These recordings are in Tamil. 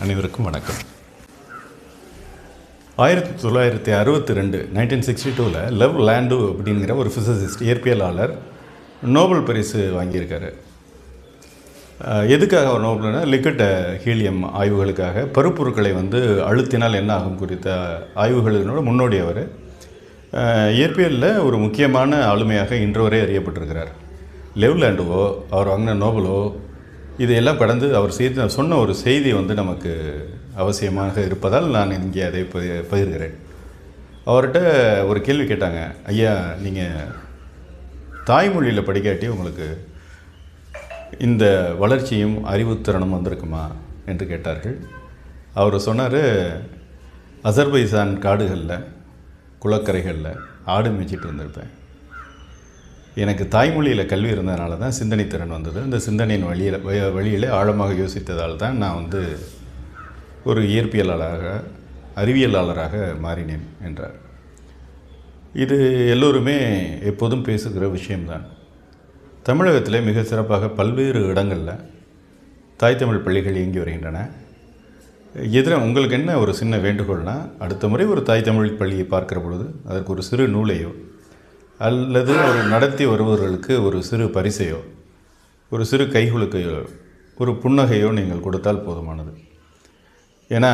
அனைவருக்கும் வணக்கம். 1962 1962 லவ் லேண்டு அப்படிங்கிற ஒரு ஃபிசிசிஸ்ட் இயற்பியலாளர் நோபல் பரிசு வாங்கியிருக்காரு. எதுக்காக அவர் நோபல்னா லிக்விட் ஹீலியம் ஆய்வுகளுக்காக பருப்பொருட்களை அழுத்தினால் என்ன ஆகும் குறித்த ஆய்வுகளினோட முன்னோடி அவர். இயற்பியலில் ஒரு முக்கியமான ஆளுமையாக இன்று வரை அறியப்பட்டிருக்கிறார். லவ் லேண்டுவோ அவர் வாங்கின நோபலோ இதையெல்லாம் கடந்து அவர் சொன்ன ஒரு செய்தி நமக்கு அவசியமாக இருப்பதால் நான் இங்கே அதை பகிர்கிறேன். அவர்கிட்ட ஒரு கேள்வி கேட்டாங்க, ஐயா நீங்கள் தாய்மொழியில் படிக்காட்டி உங்களுக்கு இந்த வளர்ச்சியும் அறிவுத்திறனும் வந்திருக்குமா என்று கேட்டார்கள். அவர் சொன்னார், அசர்பைசான் காடுகளில் குளக்கரைகளில் ஆடு மேய்ச்சிட்டு இருந்திருப்பேன். எனக்கு தாய்மொழியில் கல்வி இருந்ததுனால தான் சிந்தனை திறன் வந்தது. இந்த சிந்தனையின் வழியில் ஆழமாக யோசித்ததால் தான் நான் ஒரு இயற்பியலாளராக அறிவியலாளராக மாறினேன் என்றார். இது எல்லோருமே எப்போதும் பேசுகிற விஷயம்தான். தமிழகத்தில் மிக சிறப்பாக பல்வேறு இடங்களில் தாய் தமிழ் பள்ளிகள் இயங்கி வருகின்றன. உங்களுக்கு என்ன ஒரு சின்ன வேண்டுகோள்னால், அடுத்த முறை ஒரு தாய் தமிழ் பள்ளியை பார்க்கிற பொழுது அதற்கு ஒரு சிறு நூலையோ அல்லது ஒரு நடத்தி வருபவர்களுக்கு ஒரு சிறு பரிசையோ ஒரு சிறு கைகுலுக்கையோ ஒரு புன்னகையோ நீங்கள் கொடுத்தால் போதுமானது. ஏன்னா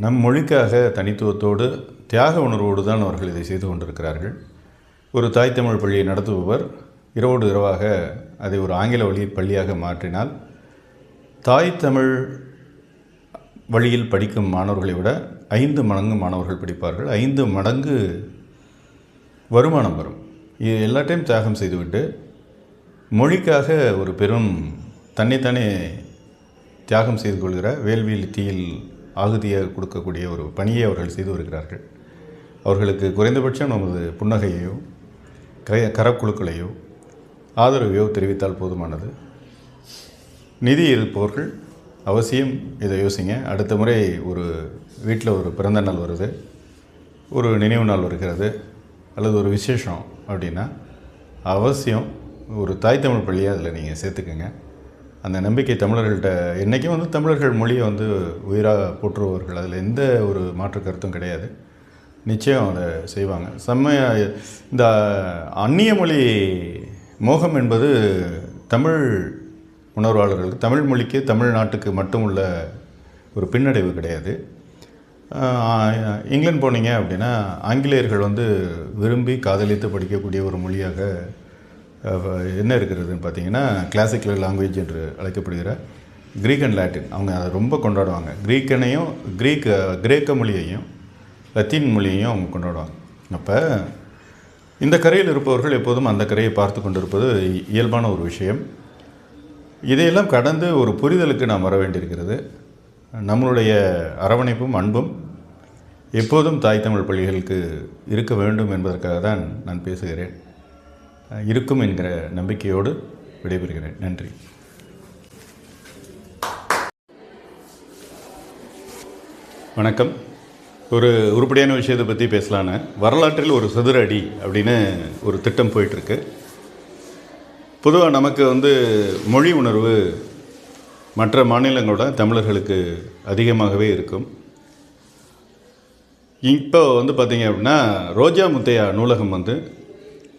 நம் மொழிக்காக தனித்துவத்தோடு தியாக உணர்வோடு தான் அவர்கள் இதை செய்து கொண்டிருக்கிறார்கள். ஒரு தாய் தமிழ் பள்ளியை நடத்துபவர் இரவோடு இரவாக அதை ஒரு ஆங்கில வழி பள்ளியாக மாற்றினால் தாய் தமிழ் வழியில் படிக்கும் மாணவர்களை விட 5 மடங்கு மாணவர்கள் படிப்பார்கள், 5 மடங்கு வருமானம் வரும். இது எல்லாத்தையும் தியாகம் செய்துவிட்டு மொழிக்காக ஒரு பெரும் தன்னைத்தானே தியாகம் செய்து கொள்கிற வேள்வியில் தீயில் ஆகுதியாக கொடுக்கக்கூடிய ஒரு பணியை அவர்கள் செய்து வருகிறார்கள். அவர்களுக்கு குறைந்தபட்சம் நமது புன்னகையோ கரக்குழுக்களையோ ஆதரவையோ தெரிவித்தால் போதுமானது. நிதி இருப்பவர்கள் அவசியம் இதை யோசிங்க. அடுத்த முறை ஒரு வீட்டில் ஒரு பிறந்த நாள் வருது, ஒரு நினைவு நாள் வருகிறது அல்லது ஒரு விசேஷம் அப்படின்னா அவசியம் ஒரு தாய் தமிழ் பள்ளியை அதில் நீங்கள் சேர்த்துக்கங்க. அந்த நம்பிக்கை தமிழர்கள்ட்ட என்றைக்கும் தமிழர்கள் மொழியை உயிராக போற்றுபவர்கள், அதில் எந்த ஒரு மாற்று கருத்தும் கிடையாது. நிச்சயம் அதை செய்வாங்க. இந்த அந்நிய மொழி மோகம் என்பது தமிழ் உணர்வாளர்களுக்கு, தமிழ் மொழிக்கு, தமிழ்நாட்டுக்கு மட்டும் உள்ள ஒரு பின்னடைவு கிடையாது. இங்கிலாந்து போனீங்க அப்படின்னா ஆங்கிலேயர்கள் விரும்பி காதலித்து படிக்கக்கூடிய ஒரு மொழியாக என்ன இருக்கிறதுன்னு பார்த்தீங்கன்னா கிளாசிக்கல் லாங்குவேஜ் என்று அழைக்கப்படுகிற கிரீக் அண்ட் லாட்டின். அவங்க அதை ரொம்ப கொண்டாடுவாங்க. கிரேக்க மொழியையும் லத்தீன் மொழியையும் அவங்க கொண்டாடுவாங்க. அப்போ இந்த கரையில் இருப்பவர்கள் எப்போதும் அந்த கரையை பார்த்து கொண்டிருப்பது இயல்பான ஒரு விஷயம். இதையெல்லாம் கடந்து ஒரு புரிதலுக்கு நாம் வர வேண்டியிருக்கிறது. நம்மளுடைய அரவணைப்பும் அன்பும் எப்போதும் தாய் தமிழ் பள்ளிகளுக்கு இருக்க வேண்டும் என்பதற்காக தான் நான் பேசுகிறேன். இருக்கும் என்கிற நம்பிக்கையோடு விடைபெறுகிறேன். நன்றி. வணக்கம். ஒரு உருப்படியான விஷயத்தை பற்றி பேசலான்னு, வரலாற்றில் ஒரு சதுர அடி அப்படின்னு ஒரு திட்டம் போயிட்டுருக்கு. பொதுவாக நமக்கு மொழி உணர்வு மற்ற மாநிலங்களோட தமிழர்களுக்கு அதிகமாகவே இருக்கும். இப்போ பார்த்திங்க அப்படின்னா ரோஜா முத்தையா நூலகம்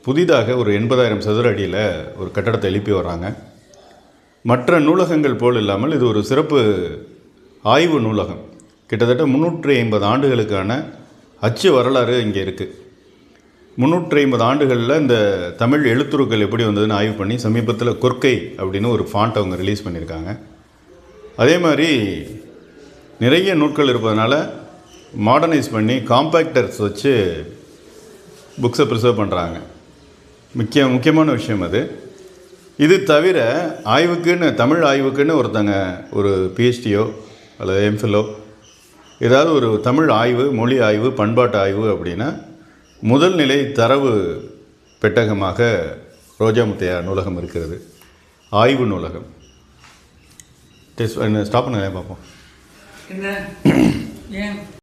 புதிதாக ஒரு 80,000 சதுர அடியில் ஒரு கட்டடத்தை எழுப்பி வர்றாங்க. மற்ற நூலகங்கள் போல் இல்லாமல் இது ஒரு சிறப்பு ஆய்வு நூலகம். கிட்டத்தட்ட 350 ஆண்டுகளுக்கான அச்சு வரலாறு இங்கே இருக்குது. 350 ஆண்டுகளில் இந்த தமிழ் எழுத்துருக்கள் எப்படி வந்ததுன்னு ஆய்வு பண்ணி சமீபத்தில் கொற்கை அப்படின்னு ஒரு ஃபாண்ட் அவங்க ரிலீஸ் பண்ணியிருக்காங்க. அதே மாதிரி நிறைய நூட்கள் இருப்பதனால மாடர்னைஸ் பண்ணி காம்பேக்டர்ஸ் வச்சு புக்ஸை ப்ரிசர்வ் பண்ணுறாங்க. முக்கியமான விஷயம் அது. இது தவிர தமிழ் ஆய்வுக்குன்னு ஒருத்தங்க ஒரு பிஹெச்டியோ அல்லது எம்ஃபிலோ ஏதாவது ஒரு தமிழ் ஆய்வு, மொழி ஆய்வு, பண்பாட்டு ஆய்வு அப்படின்னா முதல் நிலை தரவு பெட்டகமாக ரோஜா முத்தையா நூலகம் இருக்கிறது. ஆய்வு நூலகம். ஸ்டாப் பண்ணுங்க பார்ப்போம்.